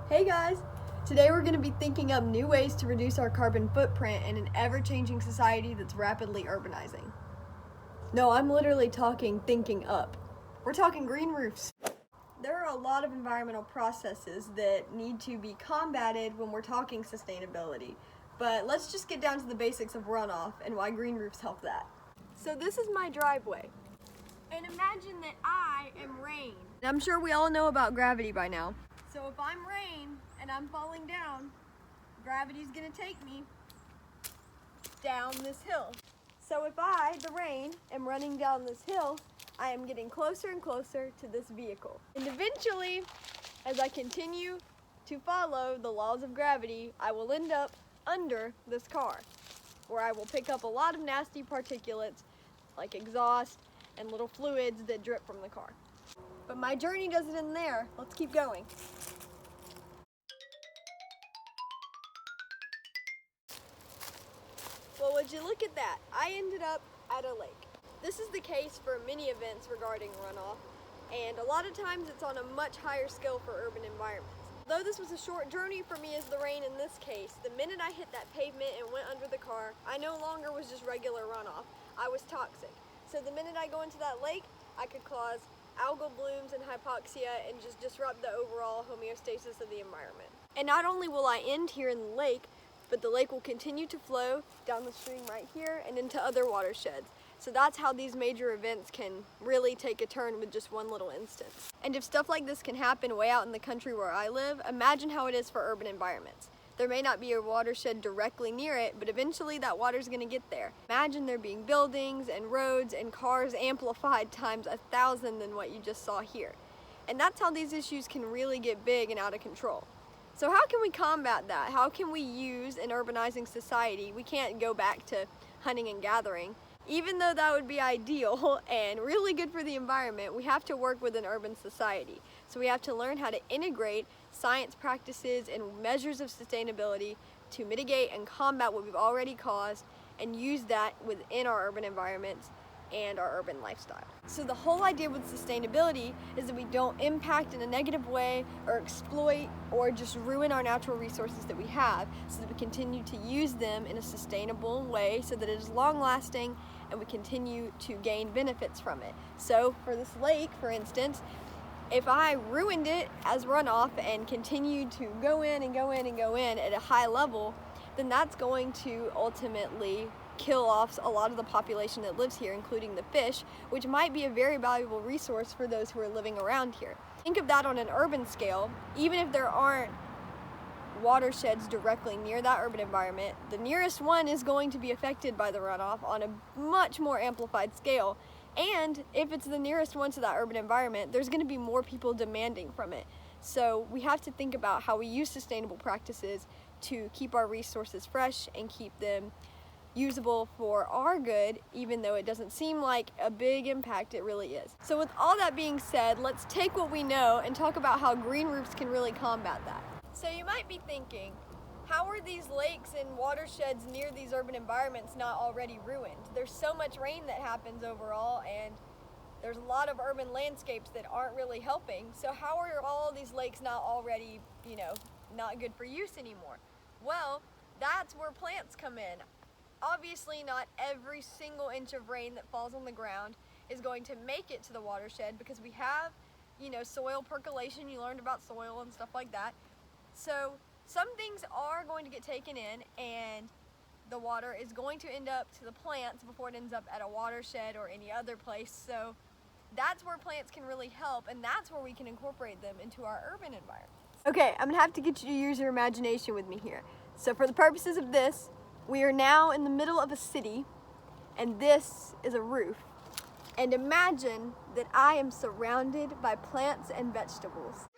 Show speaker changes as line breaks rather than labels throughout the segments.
Hey guys! Today we're going to be thinking up new ways to reduce our carbon footprint in an ever-changing society that's rapidly urbanizing. No, I'm literally talking thinking up. We're talking green roofs. There are a lot of environmental processes that need to be combated when we're talking sustainability, but let's just get down to the basics of runoff and why green roofs help that. So this is my driveway, and imagine that I am rain. And I'm sure we all know about gravity by now. So if I'm rain and I'm falling down, gravity's gonna take me down this hill. So if I, the rain, am running down this hill, I am getting closer and closer to this vehicle. And eventually, as I continue to follow the laws of gravity, I will end up under this car, where I will pick up a lot of nasty particulates like exhaust and little fluids that drip from the car. But my journey doesn't end there. Let's keep going. Well, would you look at that? I ended up at a lake. This is the case for many events regarding runoff, and a lot of times it's on a much higher scale for urban environments. Though this was a short journey for me as the rain in this case, the minute I hit that pavement and went under the car, I no longer was just regular runoff. I was toxic. So the minute I go into that lake, I could cause algal blooms and hypoxia and just disrupt the overall homeostasis of the environment. And not only will I end here in the lake, but the lake will continue to flow down the stream right here and into other watersheds. So that's how these major events can really take a turn with just one little instance. And if stuff like this can happen way out in the country where I live, imagine how it is for urban environments. There may not be a watershed directly near it, but eventually that water's gonna get there. Imagine there being buildings and roads and cars amplified times 1,000 than what you just saw here. And that's how these issues can really get big and out of control. So how can we combat that? How can we use an urbanizing society? We can't go back to hunting and gathering. Even though that would be ideal and really good for the environment, we have to work with an urban society. So we have to learn how to integrate science practices and measures of sustainability to mitigate and combat what we've already caused and use that within our urban environments and our urban lifestyle. So the whole idea with sustainability is that we don't impact in a negative way or exploit or just ruin our natural resources that we have, so that we continue to use them in a sustainable way so that it is long lasting and we continue to gain benefits from it. So for this lake, for instance, if I ruined it as runoff and continued to go in and go in and go in at a high level, then that's going to ultimately kill off a lot of the population that lives here, including the fish, which might be a very valuable resource for those who are living around here. Think of that on an urban scale. Even if there aren't watersheds directly near that urban environment, the nearest one is going to be affected by the runoff on a much more amplified scale. And if it's the nearest one to that urban environment, there's going to be more people demanding from it. So we have to think about how we use sustainable practices to keep our resources fresh and keep them usable for our good, even though it doesn't seem like a big impact, it really is. So with all that being said, let's take what we know and talk about how green roofs can really combat that. So you might be thinking, how are these lakes and watersheds near these urban environments not already ruined? There's so much rain that happens overall, and there's a lot of urban landscapes that aren't really helping. So how are all these lakes not already, not good for use anymore? Well, that's where plants come in. Obviously, not every single inch of rain that falls on the ground is going to make it to the watershed, because we have, soil percolation. You learned about soil and stuff like that. So some things are going to get taken in, and the water is going to end up to the plants before it ends up at a watershed or any other place. So that's where plants can really help, and that's where we can incorporate them into our urban environments. Okay, I'm gonna have to get you to use your imagination with me here. So for the purposes of this, we are now in the middle of a city, and this is a roof. And imagine that I am surrounded by plants and vegetables.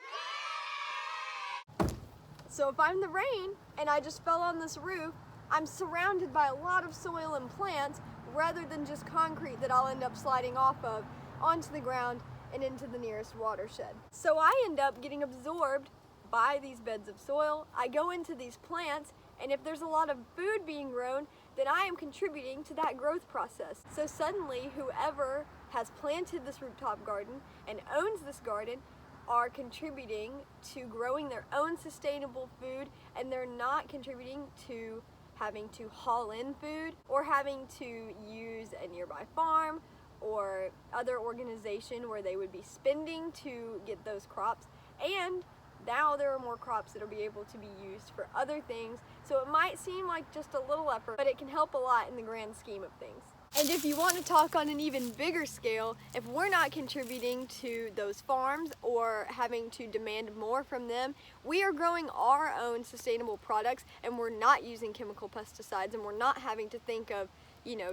So if I'm the rain and I just fell on this roof, I'm surrounded by a lot of soil and plants rather than just concrete that I'll end up sliding off of onto the ground and into the nearest watershed. So I end up getting absorbed by these beds of soil. I go into these plants, and if there's a lot of food being grown, then I am contributing to that growth process. So suddenly, whoever has planted this rooftop garden and owns this garden are contributing to growing their own sustainable food, and they're not contributing to having to haul in food or having to use a nearby farm or other organization where they would be spending to get those crops. And now there are more crops that will be able to be used for other things. So it might seem like just a little effort, but it can help a lot in the grand scheme of things. And if you want to talk on an even bigger scale, if we're not contributing to those farms or having to demand more from them, we are growing our own sustainable products, and we're not using chemical pesticides, and we're not having to think of,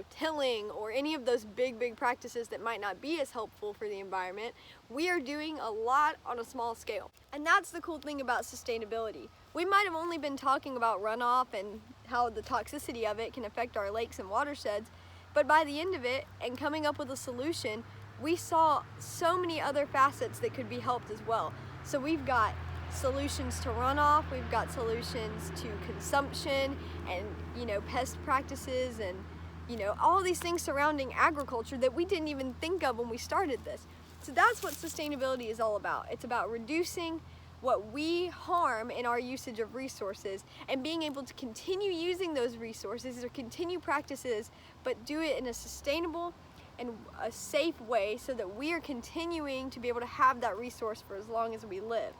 tilling or any of those big practices that might not be as helpful for the environment. We are doing a lot on a small scale. And that's the cool thing about sustainability. We might have only been talking about runoff and how the toxicity of it can affect our lakes and watersheds, but by the end of it, and coming up with a solution, we saw so many other facets that could be helped as well. So we've got solutions to runoff, we've got solutions to consumption and, pest practices and, all these things surrounding agriculture that we didn't even think of when we started this. So that's what sustainability is all about. It's about reducing what we harm in our usage of resources and being able to continue using those resources or continue practices, but do it in a sustainable and a safe way so that we are continuing to be able to have that resource for as long as we live.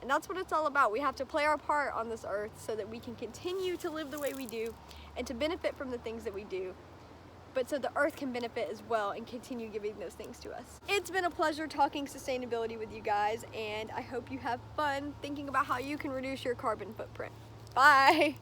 And that's what it's all about. We have to play our part on this earth so that we can continue to live the way we do and to benefit from the things that we do, but so the earth can benefit as well and continue giving those things to us. It's been a pleasure talking sustainability with you guys, and I hope you have fun thinking about how you can reduce your carbon footprint. Bye!